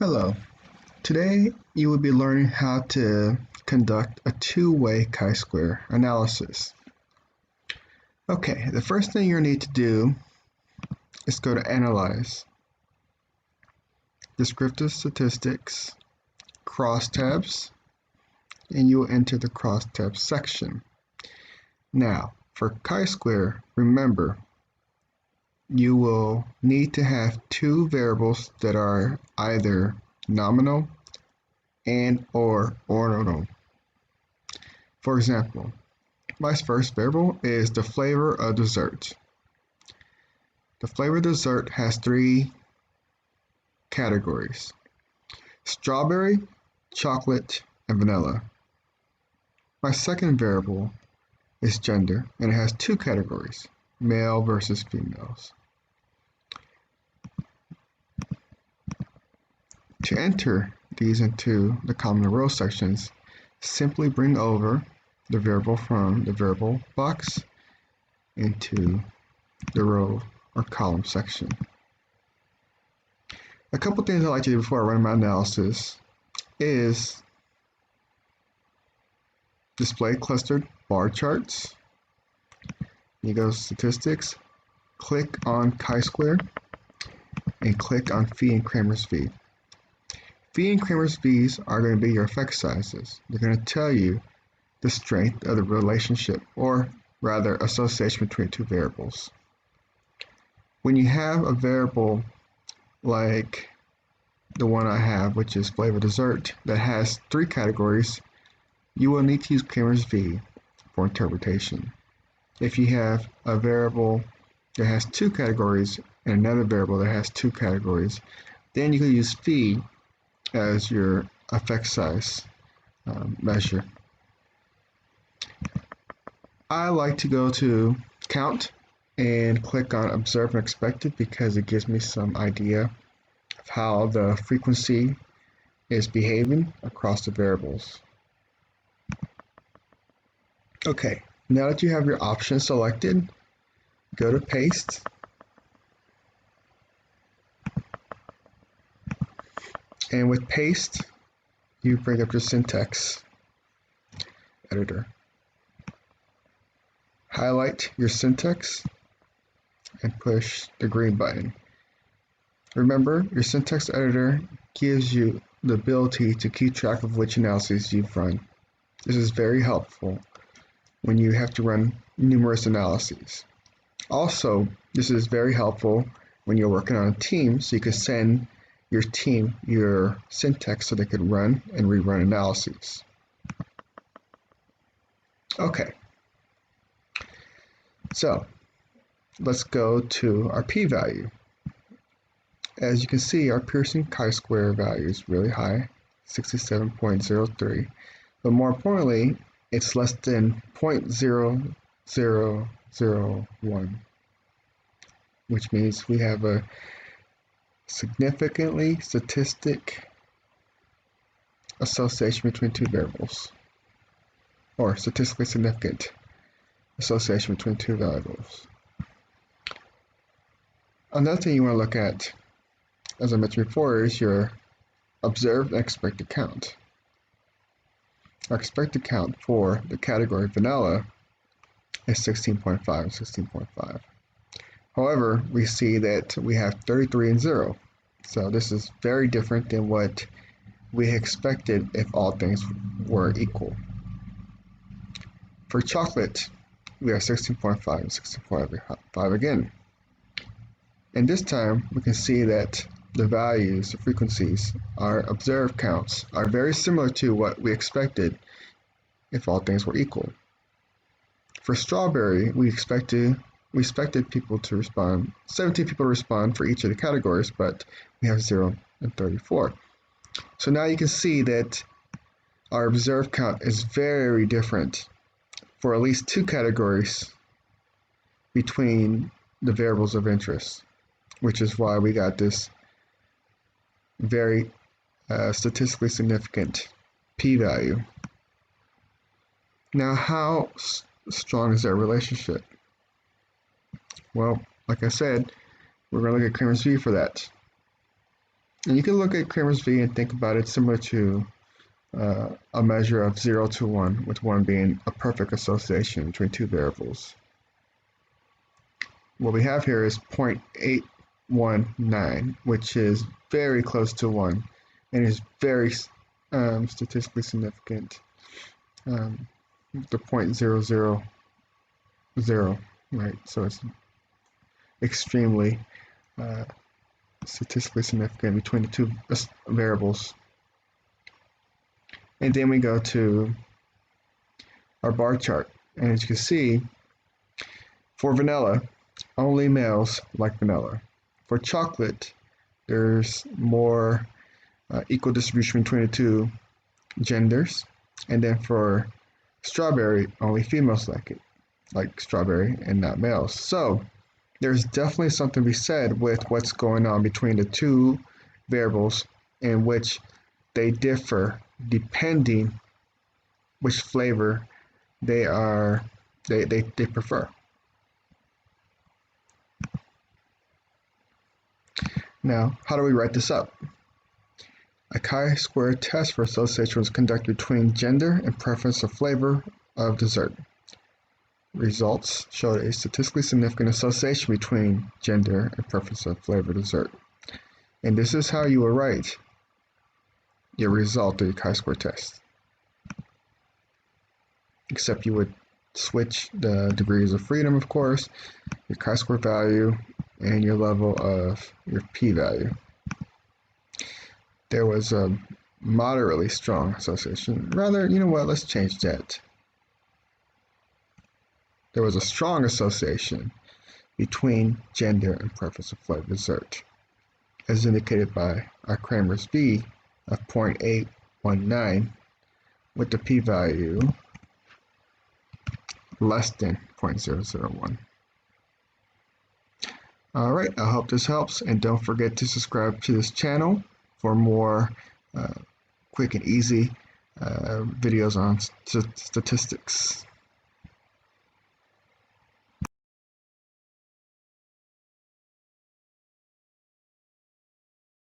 Hello. Today you will be learning how to conduct a two-way chi-square analysis. Okay, the first thing you'll need to do is go to Analyze, Descriptive Statistics, Crosstabs, and you will enter the Crosstabs section. Now, for chi-square, remember, you will need to have two variables that are either nominal and or ordinal. For example, my first variable is the flavor of dessert. The flavor of dessert has three categories: strawberry, chocolate, and vanilla. My second variable is gender, and it has two categories: male versus females. To enter these into the common row sections, simply bring over the variable from the variable box into the row or column section. A couple things I like to do before I run my analysis is display clustered bar charts. You go to statistics, click on chi-square, and click on phi and Kramer's phi. Phi and Kramer's phis are going to be your effect sizes. They're going to tell you the strength of the relationship, or rather association between two variables. When you have a variable like the one I have, which is flavor dessert, that has three categories, you will need to use Kramer's phi for interpretation. If you have a variable that has two categories and another variable that has two categories, then you can use phi as your effect size measure. I like to go to count and click on observed and expected because it gives me some idea of how the frequency is behaving across the variables. Okay, now that you have your options selected, go to paste, and with paste you bring up your syntax editor. Highlight your syntax and push the green button. Remember, your syntax editor gives you the ability to keep track of which analyses you've run. This is very helpful when you have to run numerous analyses. Also, this is very helpful when you're working on a team, so you can send your team your syntax so they can run and rerun analyses. Okay, so let's go to our p-value. As you can see, our Pearson chi-square value is really high, 67.03, but more importantly, it's less than 0.0001, which means we have a significantly statistic association between two variables, or statistically significant association between two variables. Another thing you want to look at, as I mentioned before, is your observed and expected count. Our expected count for the category vanilla is 16.5 and 16.5. However, we see that we have 33 and 0. So this is very different than what we expected if all things were equal. For chocolate, we have 16.5 and 16.5 again. And this time, we can see that the values, the frequencies, our observed counts are very similar to what we expected if all things were equal. For strawberry, we expected people to respond, 17 people to respond for each of the categories, but we have 0 and 34. So now you can see that our observed count is very different for at least two categories between the variables of interest, which is why we got this very statistically significant p-value. Now, how strong is that relationship? Well, like I said, we're going to look at Kramer's phi for that. And you can look at Kramer's V and think about it similar to a measure of 0 to 1, with 1 being a perfect association between two variables. What we have here is 0.819, which is very close to 1 and is very statistically significant. The 0.000, right? So it's extremely statistically significant between the two variables. And then we go to our bar chart. And as you can see, for vanilla, only males like vanilla. For chocolate, there's more equal distribution between the two genders. And then for strawberry, only females like strawberry and not males. So there's definitely something to be said with what's going on between the two variables in which they differ depending which flavor they prefer. Now, how do we write this up? A chi-square test for association was conducted between gender and preference of flavor of dessert. Results showed a statistically significant association between gender and preference of flavor of dessert. And this is how you will write your result of your chi-square test. Except you would switch the degrees of freedom, of course, your chi-square value, and your level of your p-value. There was a moderately strong association. Rather, you know what, let's change that. There was a strong association between gender and preference of flavor dessert, as indicated by our Kramer's V of 0.819 with the p-value less than 0.001. Alright, I hope this helps, and don't forget to subscribe to this channel for more quick and easy videos on statistics.